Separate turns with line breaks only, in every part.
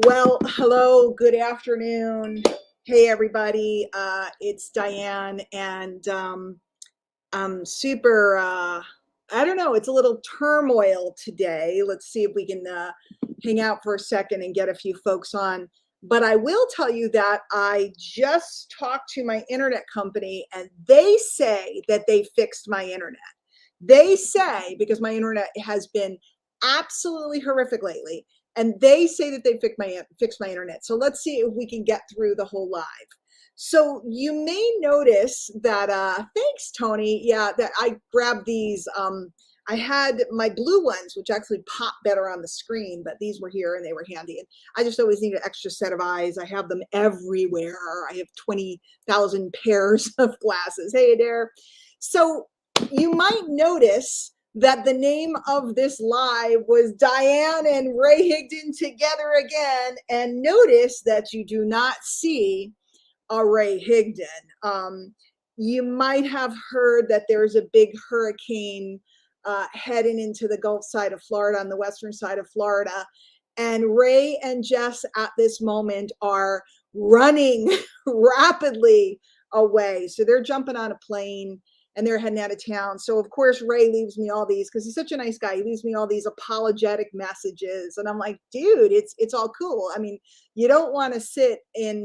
Well, hello, good afternoon. Hey, everybody. It's Diane, and I'm super, I don't know, it's a little turmoil today. Let's see if we can hang out for a second and get a few folks on. But I will tell you that I just talked to my internet company, and they say that they fixed my internet. They say, because my internet has been absolutely horrific lately, and they say that they fixed my internet. So let's see if we can get through the whole live. So you may notice that, thanks, Tony. Yeah, that I grabbed these. I had my blue ones, which actually pop better on the screen, but these were here and they were handy. And I just always need an extra set of eyes. I have them everywhere. I have 20,000 pairs of glasses. Hey there. So you might notice that the name of this live was Diane and Ray Higdon together again. And notice that you do not see Ray Higdon. You might have heard that there's a big hurricane heading into the Gulf side of Florida, on the western side of Florida. And Ray and Jess at this moment are running rapidly away. So they're jumping on a plane and they're heading out of town. So of course, Ray leaves me all these, because he's such a nice guy. He leaves me all these apologetic messages. And I'm like, dude, it's all cool. I mean, you don't want to sit in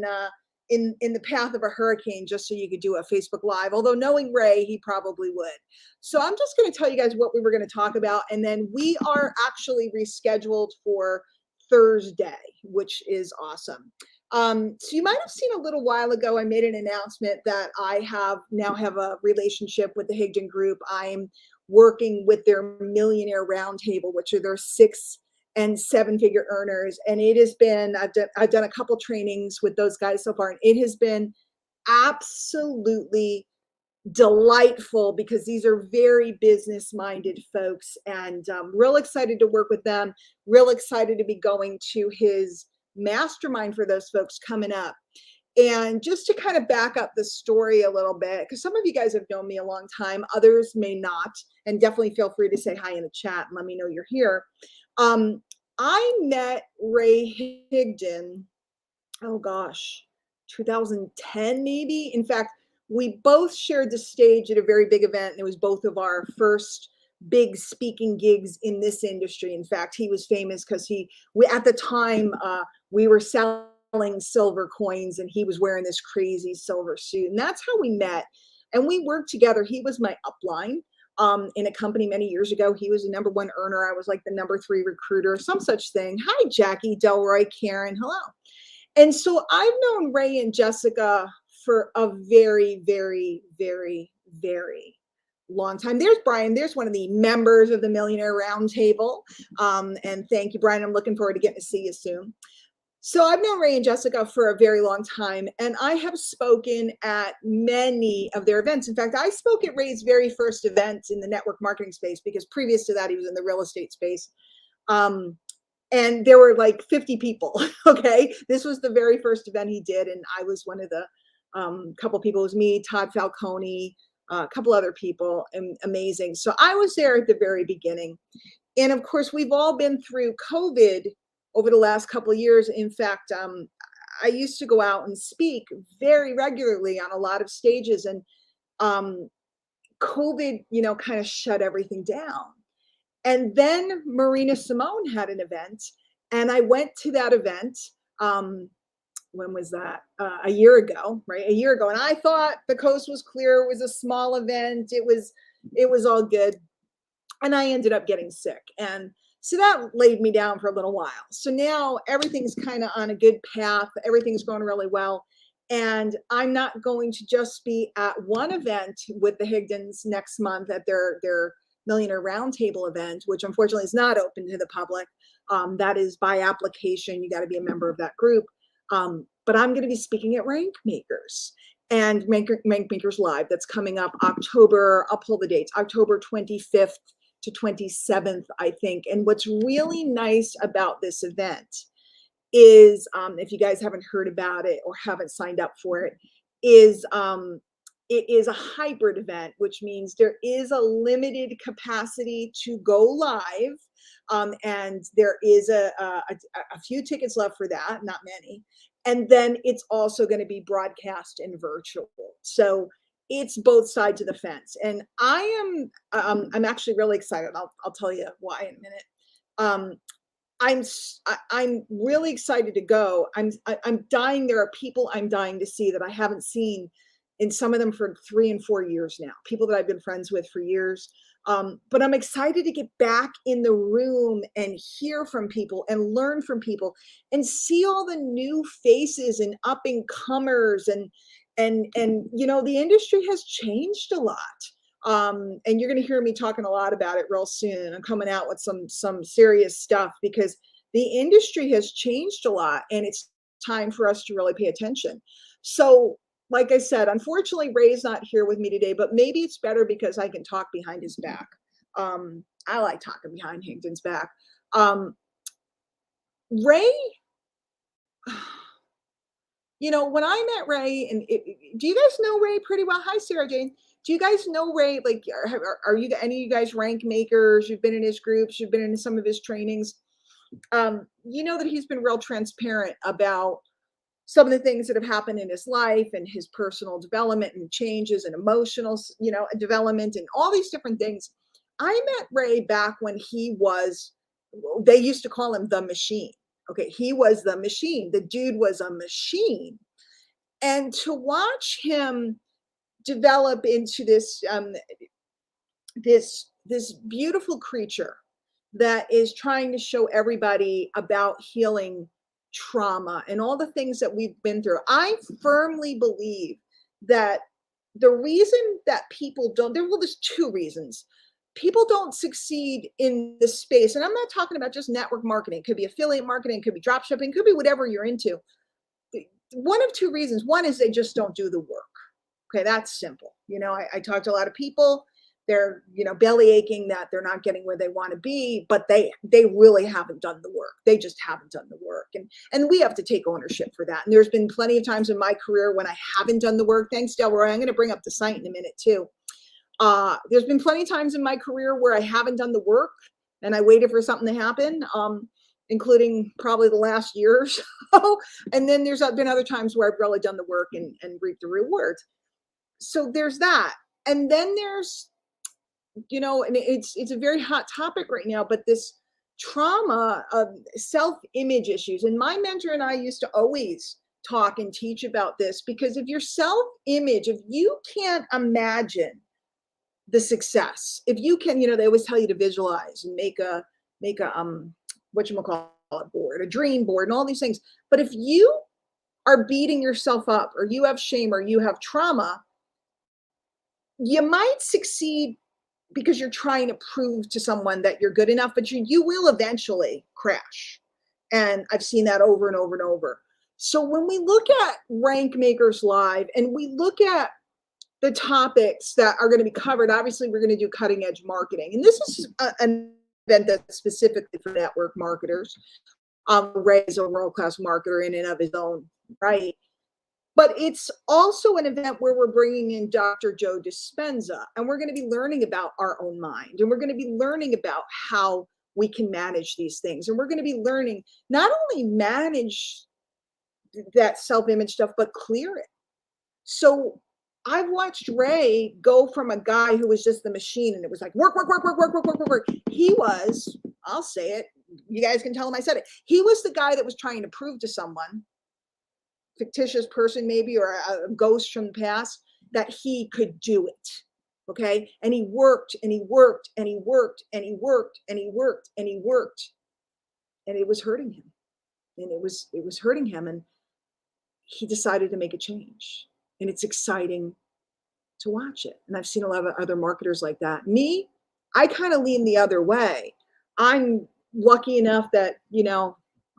the path of a hurricane just so you could do a Facebook Live. Although knowing Ray, he probably would. So I'm just going to tell you guys what we were going to talk about. And then we are actually rescheduled for Thursday, which is awesome. So you might have seen a little while ago, I made an announcement that I now have a relationship with the Higdon Group. I'm working with their Millionaire Roundtable, which are their 6 and 7-figure earners. And it has been, I've done a couple trainings with those guys so far, and it has been absolutely delightful, because these are very business minded folks, and real excited to work with them, real excited to be going to his mastermind for those folks coming up. And just to kind of back up the story a little bit, because some of you guys have known me a long time, others may not, and definitely feel free to say hi in the chat and let me know you're here. I met Ray Higdon, oh gosh, 2010 maybe. In fact, we both shared the stage at a very big event, and it was both of our first big speaking gigs in this industry. In fact, he was famous because at the time, we were selling silver coins, and he was wearing this crazy silver suit. And that's how we met. And we worked together. He was my upline in a company many years ago. He was the #1 earner. I was like the #3 recruiter, some such thing. Hi, Jackie, Delroy, Karen. Hello. And so I've known Ray and Jessica for a very, very, very, very long time. There's Brian. There's one of the members of the Millionaire Roundtable. And thank you, Brian. I'm looking forward to getting to see you soon. So I've known Ray and Jessica for a very long time, and I have spoken at many of their events. In fact, I spoke at Ray's very first event in the network marketing space, because previous to that, he was in the real estate space. And there were like 50 people. Okay. This was the very first event he did. And I was one of the couple people. It was me, Todd Falcone, a couple other people, and amazing. So I was there at the very beginning. And of course, we've all been through COVID over the last couple of years. In fact, I used to go out and speak very regularly on a lot of stages, and COVID, kind of shut everything down. And then Marina Simone had an event, and I went to that event. When was that? A year ago, right? A year ago. And I thought the coast was clear. It was a small event. It was all good. And I ended up getting sick. And so that laid me down for a little while. So now everything's kind of on a good path. Everything's going really well. And I'm not going to just be at one event with the Higdons next month at their Millionaire Roundtable event, which unfortunately is not open to the public. That is by application. You got to be a member of that group. But I'm going to be speaking at Rank Makers and Rank Makers Live. That's coming up October. I'll pull the dates. October 25th to 27th, I think. And what's really nice about this event is, if you guys haven't heard about it or haven't signed up for it, is it is a hybrid event, which means there is a limited capacity to go live. And there is a few tickets left for that, not many. And then it's also going to be broadcast and virtual. So it's both sides of the fence. And I'm actually really excited. I'll tell you why in a minute. Um, I'm really excited to go. I'm dying. There are people I'm dying to see that I haven't seen, and some of them for 3 and 4 years now. People that I've been friends with for years. But I'm excited to get back in the room and hear from people and learn from people and see all the new faces and up and comers and the industry has changed a lot. And you're going to hear me talking a lot about it real soon. I'm coming out with some serious stuff because the industry has changed a lot, and it's time for us to really pay attention. So, like I said, unfortunately, Ray's not here with me today, but maybe it's better because I can talk behind his back. I like talking behind Higdon's back. Ray, when I met Ray, and do you guys know Ray pretty well? Hi, Sarah Jane. Do you guys know Ray? Like, are you any of you guys rank makers? You've been in his groups. You've been in some of his trainings. You know that he's been real transparent about some of the things that have happened in his life and his personal development and changes and emotional, development and all these different things. I met Ray back when they used to call him the machine. Okay, he was the machine. The dude was a machine. And to watch him develop into this beautiful creature that is trying to show everybody about healing trauma and all the things that we've been through. I firmly believe that the reason that people don't, there's 2 reasons. People don't succeed in the space. And I'm not talking about just network marketing. It could be affiliate marketing, it could be drop shipping, it could be whatever you're into. One of 2 reasons. One is they just don't do the work. Okay, that's simple. I talk to a lot of people. They're, belly aching that they're not getting where they want to be, but they really haven't done the work. They just haven't done the work. And we have to take ownership for that. And there's been plenty of times in my career when I haven't done the work. Thanks, Delroy. I'm going to bring up the site in a minute too. There's been plenty of times in my career where I haven't done the work and I waited for something to happen, including probably the last year or so. And then there's been other times where I've really done the work and reaped the rewards. So there's that. And then there's, and it's a very hot topic right now, but this trauma of self-image issues. And my mentor and I used to always talk and teach about this, because if your self-image, if you can't imagine the success, if you can, they always tell you to visualize and make a whatchamacallit board, a dream board and all these things. But if you are beating yourself up, or you have shame, or you have trauma, you might succeed because you're trying to prove to someone that you're good enough, but you will eventually crash. And I've seen that over and over and over. So when we look at Rank Makers Live and we look at the topics that are going to be covered, obviously we're going to do cutting edge marketing. And this is an event that's specifically for network marketers. Ray is a world-class marketer in and of his own right. But it's also an event where we're bringing in Dr. Joe Dispenza, and we're going to be learning about our own mind, and we're going to be learning about how we can manage these things. And we're going to be learning not only manage that self-image stuff, but clear it. So I've watched Ray go from a guy who was just the machine, and it was like work. He was, I'll say it, you guys can tell him I said it. He was the guy that was trying to prove to someone, fictitious person maybe, or a ghost from the past, that he could do it. Okay. And he worked and he worked and he worked and he worked and he worked and he worked, and it was hurting him. And it was hurting him. And he decided to make a change. And it's exciting to watch it. And I've seen a lot of other marketers like that. Me, I kind of lean the other way. I'm lucky enough that,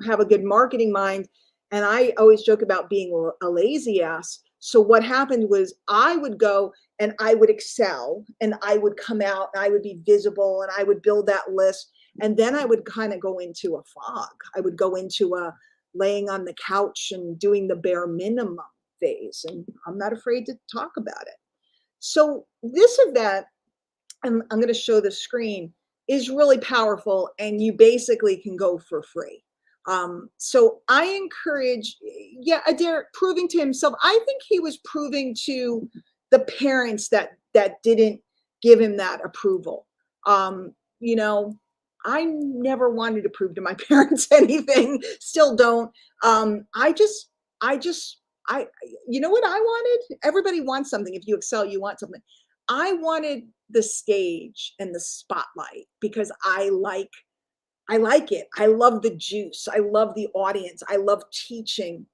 have a good marketing mind. And I always joke about being a lazy ass. So what happened was I would go and I would excel, and I would come out and I would be visible, and I would build that list. And then I would kind of go into a fog. I would go into a laying on the couch and doing the bare minimum phase. And I'm not afraid to talk about it. So this event, and I'm going to show the screen, is really powerful, and you basically can go for free. So I encourage, yeah, Adair proving to himself. I think he was proving to the parents that didn't give him that approval. You know, I never wanted to prove to my parents anything. Still don't. I just, I, you know what I wanted? Everybody wants something. If you excel, you want something. I wanted the stage and the spotlight because I like it. I love the juice. I love the audience. I love teaching.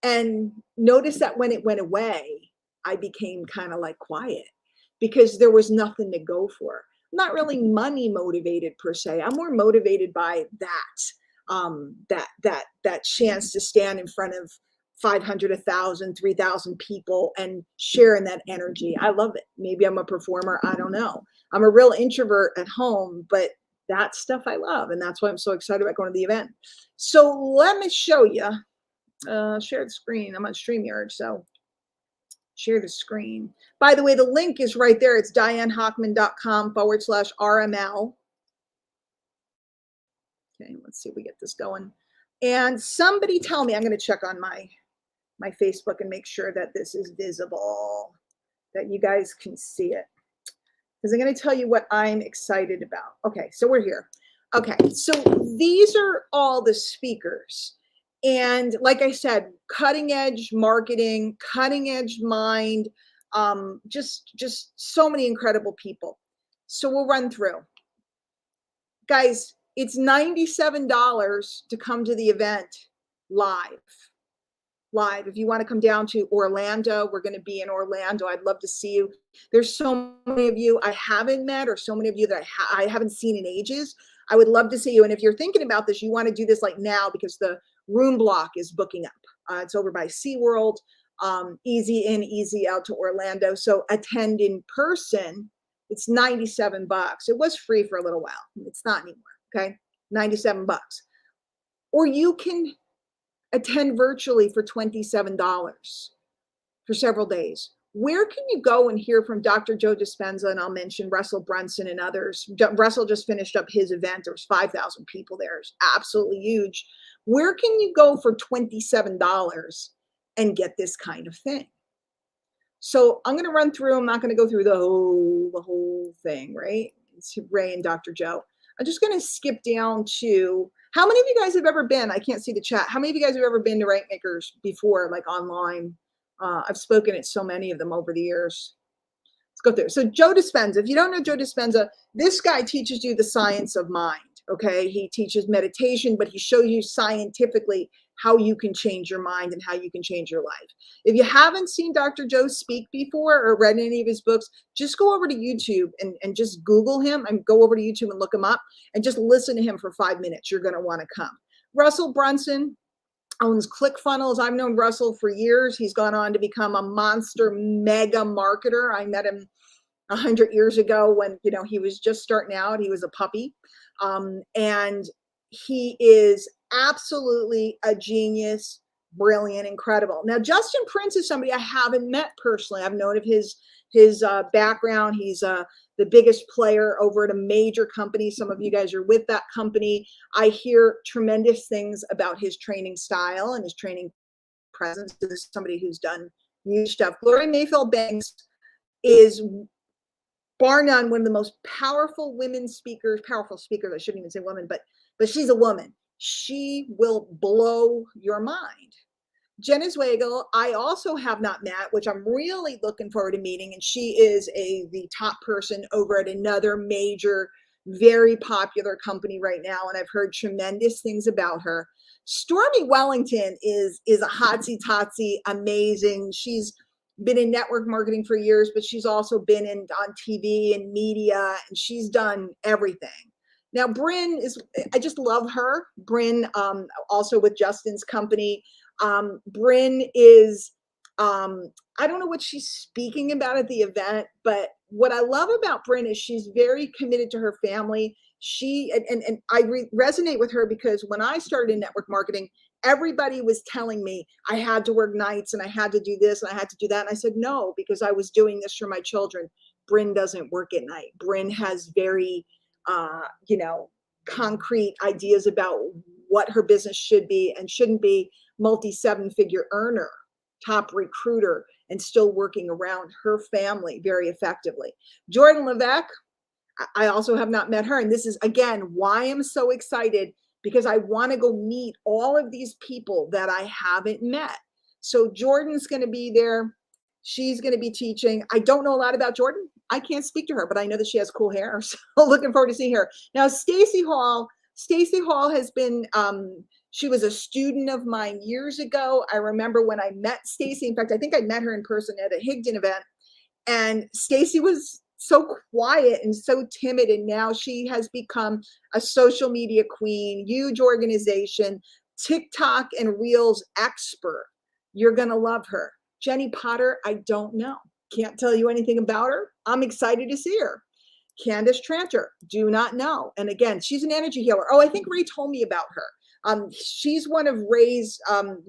And notice that when it went away, I became kind of like quiet because there was nothing to go for. I'm not really money motivated per se. I'm more motivated by that chance to stand in front of 500, 1,000, 3,000 people and share in that energy. I love it. Maybe I'm a performer. I don't know. I'm a real introvert at home, but that stuff I love. And that's why I'm so excited about going to the event. So let me show you, share the screen. I'm on StreamYard, so share the screen. By the way, the link is right there. It's dianehockman.com/RML. Okay, let's see if we get this going. And somebody tell me, I'm going to check on my Facebook and make sure that this is visible, that you guys can see it. Because I'm going to tell you what I'm excited about. Okay, so we're here. Okay, so these are all the speakers. And like I said, cutting edge marketing, cutting edge mind, just so many incredible people. So we'll run through. Guys, it's $97 to come to the event live. If you want to come down to Orlando, we're going to be in Orlando. I'd love to see you. There's so many of you I haven't met, or so many of you that I haven't seen in ages. I would love to see you. And if you're thinking about this, you want to do this like now because the room block is booking up. It's over by SeaWorld, easy in, easy out to Orlando. So attend in person. It's $97. It was free for a little while. It's not anymore. Okay, $97. Or you can attend virtually for $27 for several days. Where can you go and hear from Dr. Joe Dispenza? And I'll mention Russell Brunson and others. Russell just finished up his event. There was 5,000 people there. It's absolutely huge. Where can you go for $27 and get this kind of thing? So I'm going to run through. I'm not going to go through the whole thing, right? It's Ray and Dr. Joe. I'm just going to skip down to, how many of you guys have ever been, I can't see the chat, how many of you guys have ever been to Rank Makers before, like online? I've spoken at so many of them over the years. Let's go through. So Joe Dispenza, if you don't know Joe Dispenza, this guy teaches you the science of mind, okay? He teaches meditation, but he shows you scientifically how you can change your mind and how you can change your life. If you haven't seen Dr. Joe speak before or read any of his books, just go over to YouTube and just Google him and go over to YouTube and look him up and just listen to him for 5 minutes. You're going to want to come. Russell Brunson owns ClickFunnels. I've known Russell for years. He's gone on to become a monster mega marketer. I met him 100 years ago when, you know, he was just starting out. He was a puppy. And he is absolutely a genius, brilliant, incredible. Now, Justin Prince is somebody I haven't met personally. I've known of his background. He's the biggest player over at a major company. Some of you guys are with that company. I hear tremendous things about his training style and his training presence. This is somebody who's done huge stuff. Gloria Mayfield Banks is bar none one of the most powerful women speakers, I shouldn't even say women, but she's a woman. She will blow your mind. Jenna Zweigel, I also have not met, which I'm really looking forward to meeting. And she is the top person over at another major, very popular company right now. And I've heard tremendous things about her. Stormy Wellington is a hotsy-totsy, amazing. She's been in network marketing for years, but she's also been on TV and media, and she's done everything. Now, Bryn I just love her. Bryn, also with Justin's company. Bryn is, I don't know what she's speaking about at the event, but what I love about Bryn is she's very committed to her family. And I resonate with her because when I started in network marketing, everybody was telling me I had to work nights and I had to do this and I had to do that. And I said, no, because I was doing this for my children. Bryn doesn't work at night. Bryn has very, concrete ideas about what her business should be and shouldn't be. Multi-7-figure earner, top recruiter, and still working around her family very effectively. Jordan Levesque, I also have not met her. And this is, again, why I'm so excited, because I want to go meet all of these people that I haven't met. So Jordan's going to be there. She's going to be teaching. I don't know a lot about Jordan. I can't speak to her, but I know that she has cool hair. So looking forward to seeing her. Now, Stacy Hall has been, she was a student of mine years ago. I remember when I met Stacy. In fact, I think I met her in person at a Higdon event. And Stacy was so quiet and so timid. And now she has become a social media queen, huge organization, TikTok and Reels expert. You're going to love her. Jenny Potter, I don't know. Can't tell you anything about her. I'm excited to see her. Candace Tranter, do not know. And again, she's an energy healer. Oh, I think Ray told me about her. She's one of Ray's,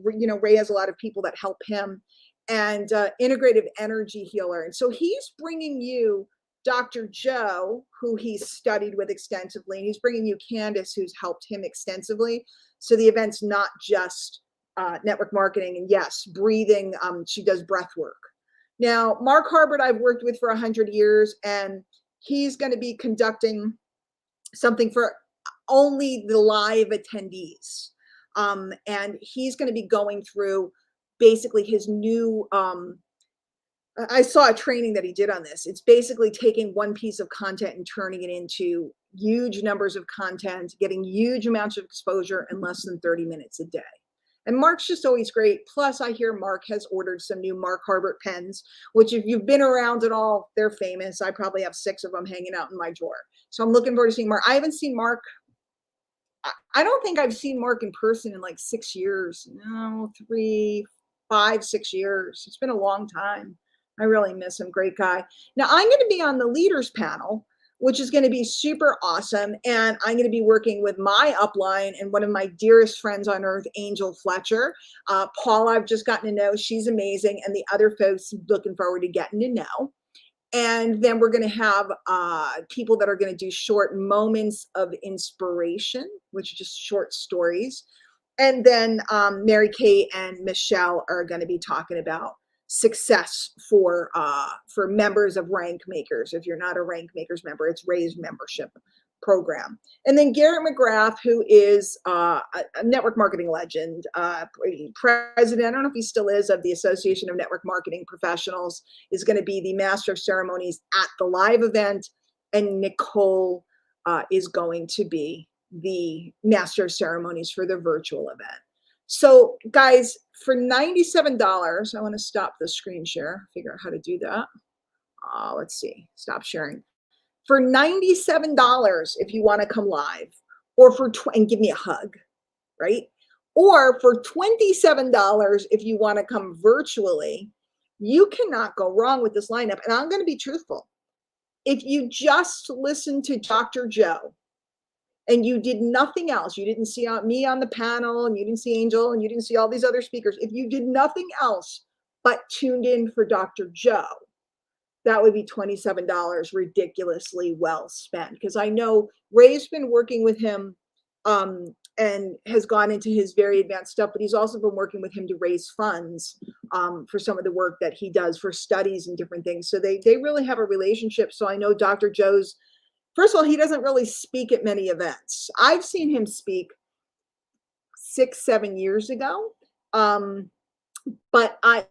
Ray has a lot of people that help him, and integrative energy healer. And so he's bringing you Dr. Joe, who he's studied with extensively, and he's bringing you Candace, who's helped him extensively. So the event's not just network marketing, and yes, breathing. She does breath work. Now, Mark Harbert, I've worked with for 100 years, and he's going to be conducting something for only the live attendees. And he's going to be going through basically his new, I saw a training that he did on this. It's basically taking one piece of content and turning it into huge numbers of content, getting huge amounts of exposure in less than 30 minutes a day. And Mark's just always great. Plus, I hear Mark has ordered some new Mark Harbert pens, which if you've been around at all, they're famous. I probably have 6 of them hanging out in my drawer. So I'm looking forward to seeing Mark. I haven't seen Mark. I don't think I've seen Mark in person in like 6 years. No, 3, 5, 6 years. It's been a long time. I really miss him. Great guy. Now, I'm going to be on the leaders panel, which is going to be super awesome. And I'm going to be working with my upline and one of my dearest friends on earth, Angel Fletcher. Paul, I've just gotten to know. She's amazing. And the other folks, looking forward to getting to know. And then we're going to have people that are going to do short moments of inspiration, which are just short stories. And then Mary Kay and Michelle are going to be talking about success for members of Rank Makers. If you're not a Rank Makers member, it's Ray's membership program. And then Garrett McGrath, who is a network marketing legend, president, I don't know if he still is, of the Association of Network Marketing Professionals, is going to be the master of ceremonies at the live event. And Nicole is going to be the master of ceremonies for the virtual event. So guys, for $97, I want to stop the screen share, figure out how to do that. Let's see, stop sharing. For $97, if you want to come live, or and give me a hug, right? Or for $27, if you want to come virtually, you cannot go wrong with this lineup. And I'm going to be truthful. If you just listen to Dr. Joe, and you did nothing else, you didn't see me on the panel, and you didn't see Angel, and you didn't see all these other speakers, if you did nothing else but tuned in for Dr. Joe, that would be $27 ridiculously well spent. Because I know Ray's been working with him and has gone into his very advanced stuff, but he's also been working with him to raise funds for some of the work that he does for studies and different things. So they really have a relationship. So I know Dr. Joe's, first of all, he doesn't really speak at many events. I've seen him speak 6, 7 years ago. But I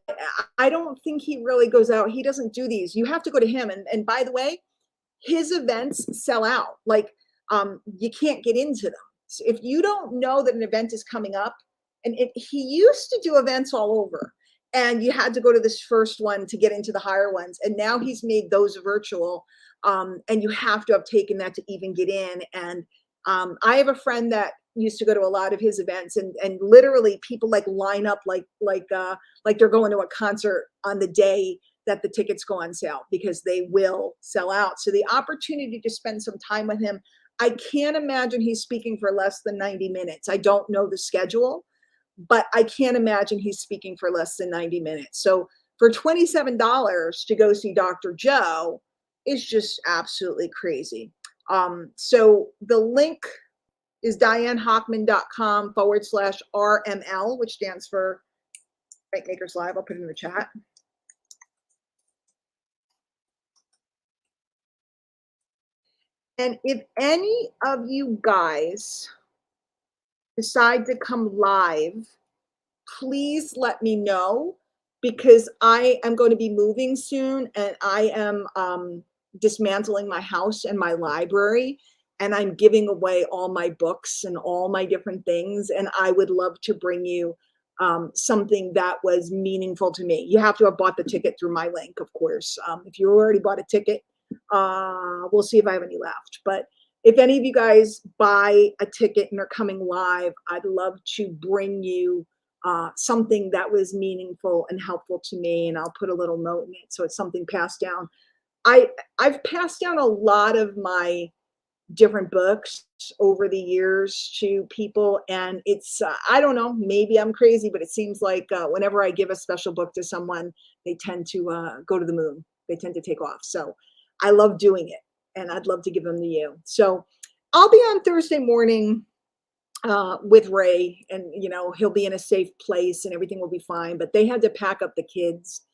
don't think he really goes out. He doesn't do these. You have to go to him. And by the way, his events sell out. Like you can't get into them. So if you don't know that an event is coming up, and he used to do events all over, and you had to go to this first one to get into the higher ones. And now he's made those virtual. And you have to have taken that to even get in. And I have a friend that used to go to a lot of his events, and literally people like line up like they're going to a concert on the day that the tickets go on sale, because they will sell out. So the opportunity to spend some time with him, I can't imagine he's speaking for less than 90 minutes. I don't know the schedule, but I can't imagine he's speaking for less than 90 minutes. So for $27 to go see Dr. Joe is just absolutely crazy. So the link is dianehockman.com/RML, which stands for Right Makers Live. I'll put it in the chat. And if any of you guys decide to come live, please let me know, because I am going to be moving soon, and I am dismantling my house and my library, and I'm giving away all my books and all my different things. And I would love to bring you something that was meaningful to me. You have to have bought the ticket through my link, of course. If you already bought a ticket, we'll see if I have any left. But if any of you guys buy a ticket and are coming live, I'd love to bring you something that was meaningful and helpful to me, and I'll put a little note in it so it's something passed down. I've passed down a lot of my different books over the years to people, and it's I don't know, maybe I'm crazy, but it seems like whenever I give a special book to someone, they tend to go to the moon. They tend to take off. So I love doing it, and I'd love to give them to you. So I'll be on Thursday morning with Ray, and he'll be in a safe place and everything will be fine. But they had to pack up the kids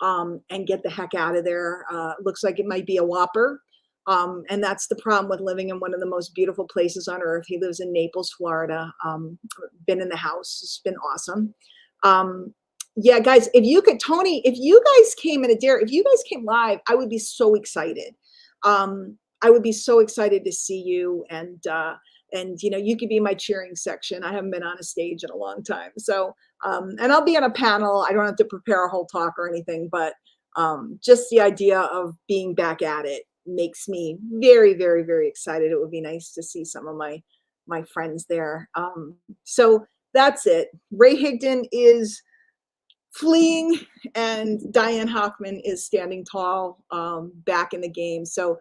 and get the heck out of there. Looks like it might be a whopper. And that's the problem with living in one of the most beautiful places on earth. He lives in Naples, Florida. Been in the house. It's been awesome. Yeah, guys, if you could, Tony, if you guys came in if you guys came live, I would be so excited. I would be so excited to see you, and you could be my cheering section. I haven't been on a stage in a long time. So, and I'll be on a panel. I don't have to prepare a whole talk or anything, but just the idea of being back at it makes me very, very, very excited. It would be nice to see some of my friends there. So that's it. Ray Higdon is fleeing, and Diane Hockman is standing tall, back in the game. So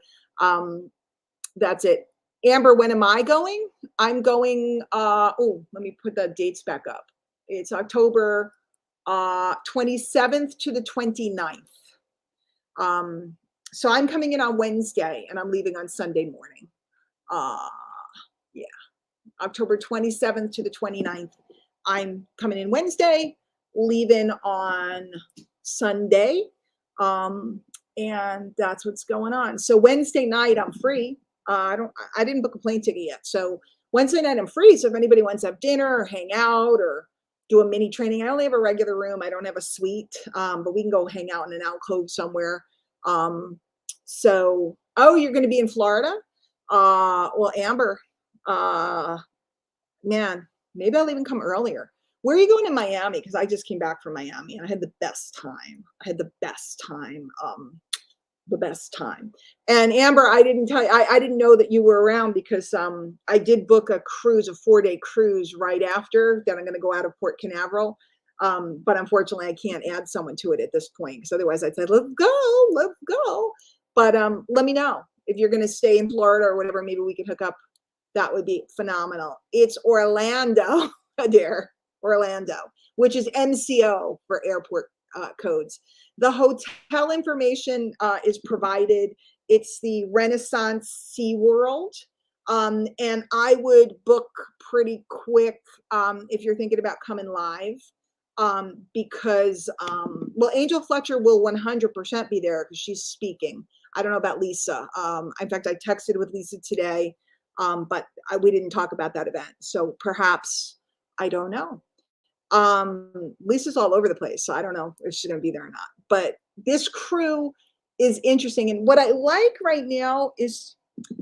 that's it. Amber, when am I going? I'm going, let me put the dates back up. It's October 27th to the 29th. So I'm coming in on Wednesday and I'm leaving on Sunday morning. Yeah, October 27th to the 29th. I'm coming in Wednesday, leaving on Sunday. And that's what's going on. So Wednesday night I'm free. I didn't book a plane ticket yet. So Wednesday night I'm free. So if anybody wants to have dinner or hang out or do a mini training, I only have a regular room. I don't have a suite, but we can go hang out in an alcove somewhere. So, you're going to be in Florida? Well, Amber, man, maybe I'll even come earlier. Where are you going in Miami? Because I just came back from Miami and I had the best time. The best time. And Amber, I didn't tell you, I didn't know that you were around, because I did book a cruise, a 4-day cruise right after that. I'm going to go out of Port Canaveral. But unfortunately I can't add someone to it at this point, because otherwise I'd say, let's go. But let me know if you're going to stay in Florida or whatever. Maybe we could hook up. That would be phenomenal. It's Orlando, dear. Orlando, which is MCO for airport codes. The hotel information is provided. It's the Renaissance SeaWorld. And I would book pretty quick if you're thinking about coming live, because, Angel Fletcher will 100% be there because she's speaking. I don't know about Lisa. In fact, I texted with Lisa today, but we didn't talk about that event. So perhaps, I don't know. Lisa's all over the place, so I don't know if she's going to be there or not. But this crew is interesting. And what I like right now is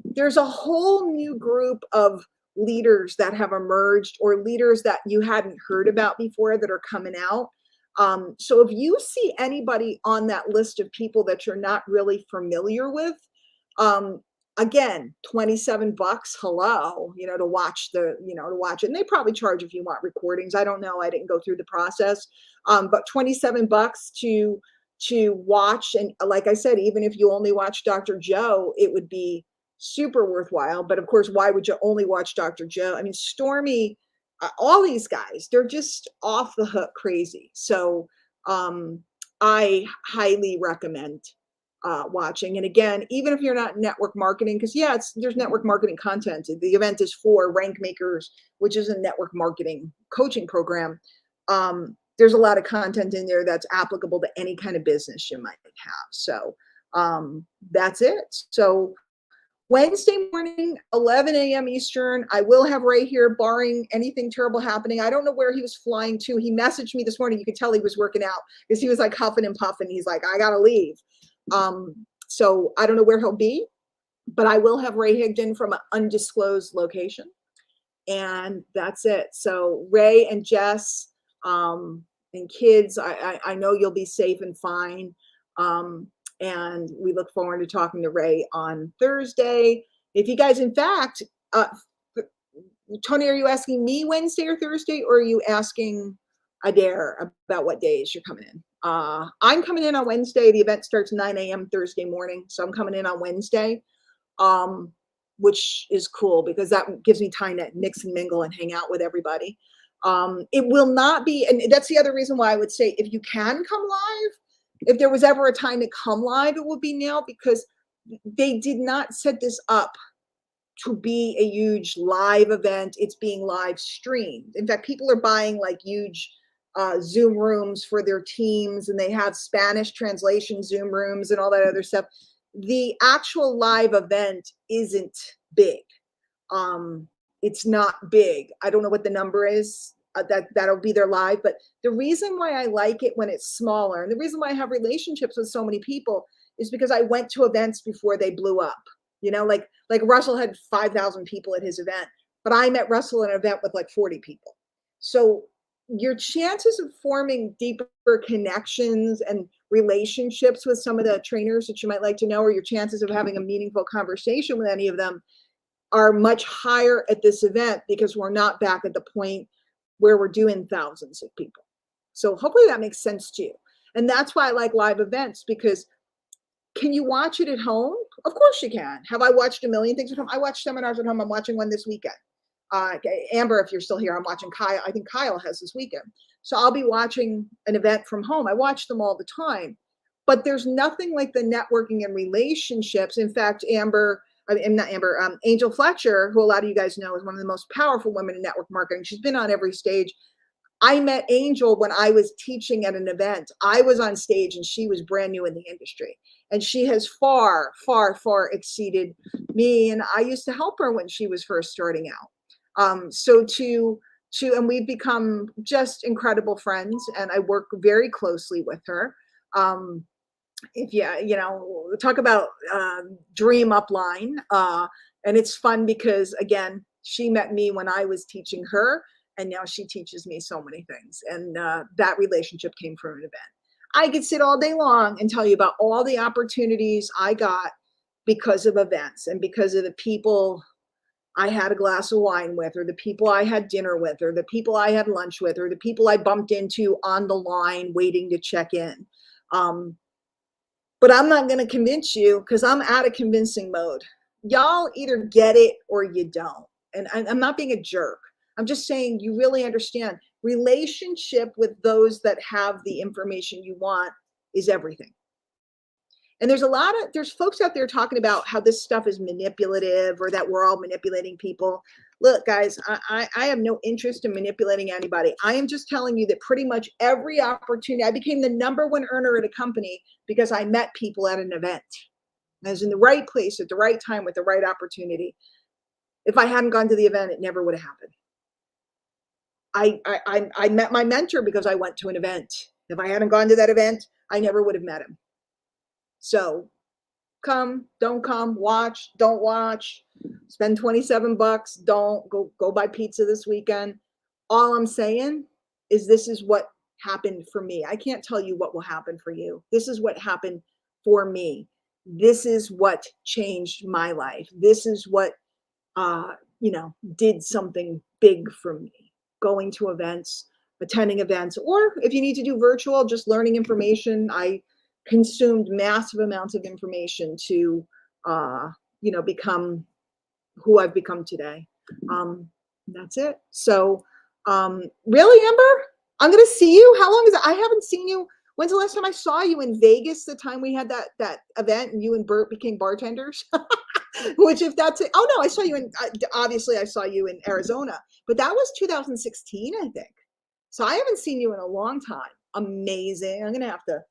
there's a whole new group of leaders that have emerged, or leaders that you hadn't heard about before that are coming out. So if you see anybody on that list of people that you're not really familiar with, again, $27, hello, to watch to watch it. And they probably charge if you want recordings. I don't know. I didn't go through the process. But $27 to watch. And like I said, even if you only watch Dr. Joe, it would be super worthwhile. But of course, why would you only watch Dr. Joe? I mean, Stormy all these guys, they're just off the hook crazy. So I highly recommend watching. And again, even if you're not network marketing, because yeah, there's network marketing content. The event is for Rank Makers, which is a network marketing coaching program. There's a lot of content in there that's applicable to any kind of business you might have. So that's it. So Wednesday morning, 11 a.m. Eastern. I will have Ray here, barring anything terrible happening. I don't know where he was flying to. He messaged me this morning. You could tell he was working out because he was like huffing and puffing. He's like, I got to leave. So I don't know where he'll be, but I will have Ray Higdon from an undisclosed location. And that's it. So Ray and Jess and kids, I know you'll be safe and fine. And we look forward to talking to Ray on Thursday. If you guys, in fact, Tony, are you asking me Wednesday or Thursday, or are you asking Adair about what days you're coming in? I'm coming in on Wednesday. The event starts 9 a.m. Thursday morning. So I'm coming in on Wednesday, which is cool because that gives me time to mix and mingle and hang out with everybody. It will not be, and that's the other reason why I would say if you can come live, if there was ever a time to come live, it would be now, because they did not set this up to be a huge live event. It's being live streamed. In fact, people are buying like huge Zoom rooms for their teams, and they have Spanish translation Zoom rooms and all that other stuff. The actual live event isn't big. It's not big. I don't know what the number is. That'll be their live. But the reason why I like it when it's smaller, and the reason why I have relationships with so many people, is because I went to events before they blew up. You know, like Russell had 5,000 people at his event, but I met Russell at an event with like 40 people. So your chances of forming deeper connections and relationships with some of the trainers that you might like to know, or your chances of having a meaningful conversation with any of them, are much higher at this event because we're not back at the point where we're doing thousands of people. So hopefully that makes sense to you. And that's why I like live events, because can you watch it at home? Of course you can. Have I watched a million things at home? I watch seminars at home. I'm watching one this weekend. Amber, if you're still here, I'm watching Kyle. I think Kyle has this weekend. So I'll be watching an event from home. I watch them all the time. But there's nothing like the networking and relationships. In fact, Angel Fletcher, who a lot of you guys know is one of the most powerful women in network marketing. She's been on every stage. I met Angel when I was teaching at an event. I was on stage and she was brand new in the industry. And she has far, far, far exceeded me. And I used to help her when she was first starting out. And we've become just incredible friends, and I work very closely with her. If talk about dream upline. And it's fun because, again, she met me when I was teaching her, and now she teaches me so many things. And that relationship came from an event. I could sit all day long and tell you about all the opportunities I got because of events and because of the people I had a glass of wine with, or the people I had dinner with, or the people I had lunch with, or the people I bumped into on the line waiting to check in. But I'm not going to convince you, because I'm out of convincing mode. Y'all either get it or you don't. And I'm not being a jerk. I'm just saying you really understand. Relationship with those that have the information you want is everything. And there's folks out there talking about how this stuff is manipulative, or that we're all manipulating people. Look, guys, I have no interest in manipulating anybody. I am just telling you that pretty much every opportunity, I became the #1 earner at a company because I met people at an event. I was in the right place at the right time with the right opportunity. If I hadn't gone to the event, it never would have happened. I met my mentor because I went to an event. If I hadn't gone to that event, I never would have met him. So come, don't come, watch, don't watch, spend $27, don't go buy pizza this weekend. All I'm saying is this is what happened for me. I can't tell you what will happen for you. This is what happened for me. This is what changed my life. This is what, did something big for me. Going to events, attending events, or if you need to do virtual, just learning information. I consumed massive amounts of information to, become who I've become today. That's it. So Really, Amber? I'm gonna see you. How long is it? I haven't seen you. When's the last time I saw you in Vegas? The time we had that event and you and Bert became bartenders. Which, if that's it, oh no, I saw you in. Obviously, I saw you in Arizona, but that was 2016, I think. So I haven't seen you in a long time. Amazing. I'm gonna have to,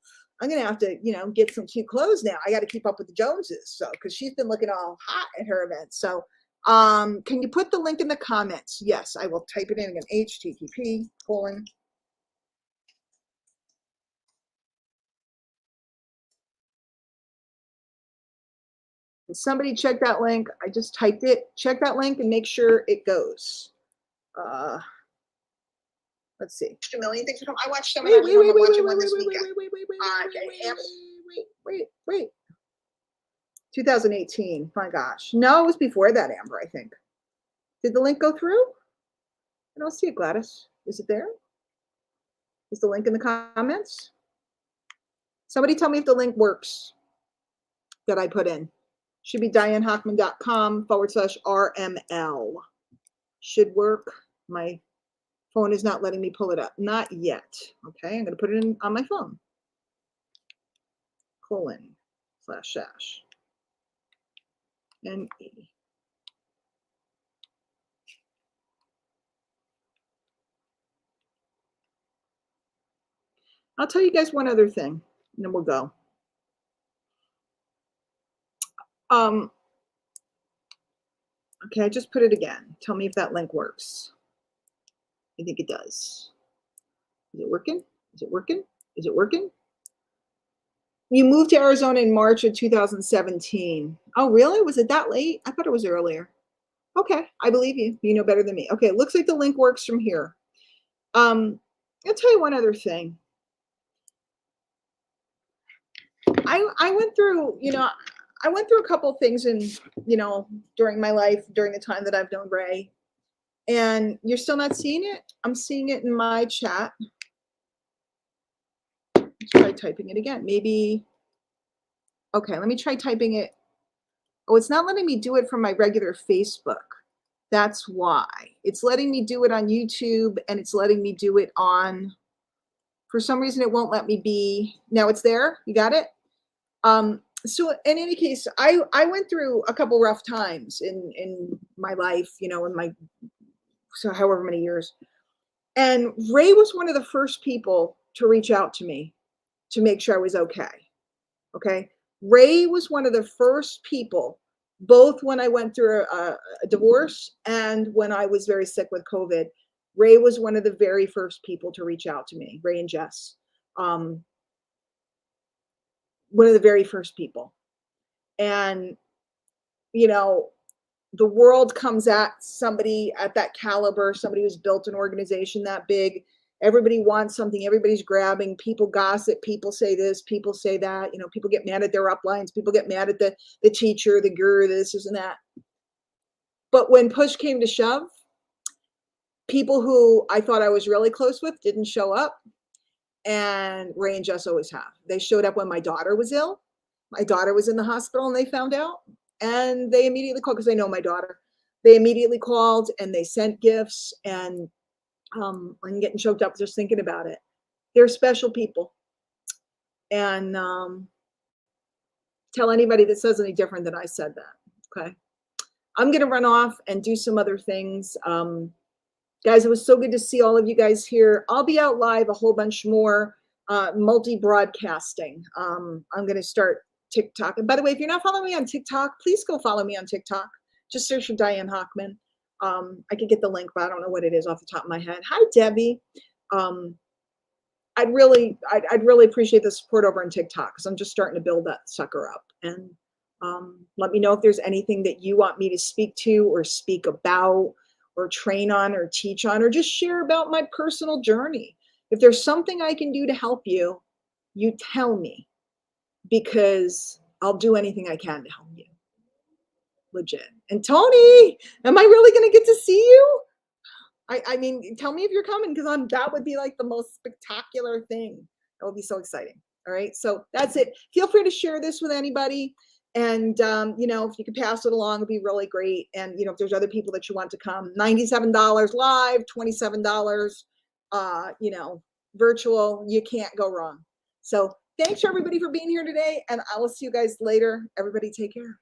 get some cute clothes now. I got to keep up with the Joneses, so because she's been looking all hot at her events. So, can you put the link in the comments? Yes, I will type it in again. HTTP colon. Somebody check that link. I just typed it. Check that link and make sure it goes. Let's see. A million things. I watched some. Wait. 2018. My gosh. No, it was before that, Amber, I think. Did the link go through? I don't see it, Gladys. Is it there? Is the link in the comments? Somebody tell me if the link works that I put in. Should be dianehochman.com/RML. Should work. My phone is not letting me pull it up. Not yet. Okay, I'm going to put it in on my phone. :// NE. I'll tell you guys one other thing, and then we'll go. Okay, I just put it again. Tell me if that link works. I think it does. Is it working? Is it working? Is it working? You moved to Arizona in March of 2017. Oh, really? Was it that late? I thought it was earlier. Okay, I believe you. You know better than me. Okay, it looks like the link works from here. I'll tell you one other thing. I went through, I went through a couple of things during my life, during the time that I've known Ray. And you're still not seeing it? I'm seeing it in my chat. Let's try typing it again. Maybe. Okay, let me try typing it. Oh, it's not letting me do it from my regular Facebook. That's why. It's letting me do it on YouTube, and it's letting me do it on, for some reason, it won't let me be. Now it's there. You got it? So in any case, I went through a couple rough times in my life, so however many years. And Ray was one of the first people to reach out to me to make sure I was okay. Okay. Ray was one of the first people, both when I went through a divorce and when I was very sick with COVID. Ray was one of the very first people to reach out to me, Ray and Jess. One of the very first people. And, the world comes at somebody at that caliber, somebody who's built an organization that big. Everybody wants something. Everybody's grabbing. People gossip. People say this. People say that. People get mad at their uplines. People get mad at the teacher, the guru, this and that. But when push came to shove, people who I thought I was really close with didn't show up. And Ray and Jess always have. They showed up when my daughter was ill. My daughter was in the hospital and they found out. And they immediately called, because they know my daughter. They immediately called and they sent gifts. And I'm getting choked up just thinking about it. They're special people. And tell anybody that says any different that I said that. Okay. I'm going to run off and do some other things. Guys, it was so good to see all of you guys here. I'll be out live a whole bunch more, multi-broadcasting. I'm going to start TikTok. And by the way, if you're not following me on TikTok, please go follow me on TikTok. Just search for Diane Hochman. I could get the link, but I don't know what it is off the top of my head. Hi, Debbie. I'd really appreciate the support over on TikTok, because I'm just starting to build that sucker up. And let me know if there's anything that you want me to speak to or speak about or train on or teach on, or just share about my personal journey. If there's something I can do to help you, you tell me, because I'll do anything I can to help you. Legit. And Tony, am I really going to get to see you? I mean, tell me if you're coming, because that would be like the most spectacular thing. That would be so exciting. All right. So that's it. Feel free to share this with anybody. And, you know, if you could pass it along, it'd be really great. And, you know, if there's other people that you want to come, $97 live, $27, you know, virtual, you can't go wrong. So thanks for everybody for being here today. And I will see you guys later. Everybody take care.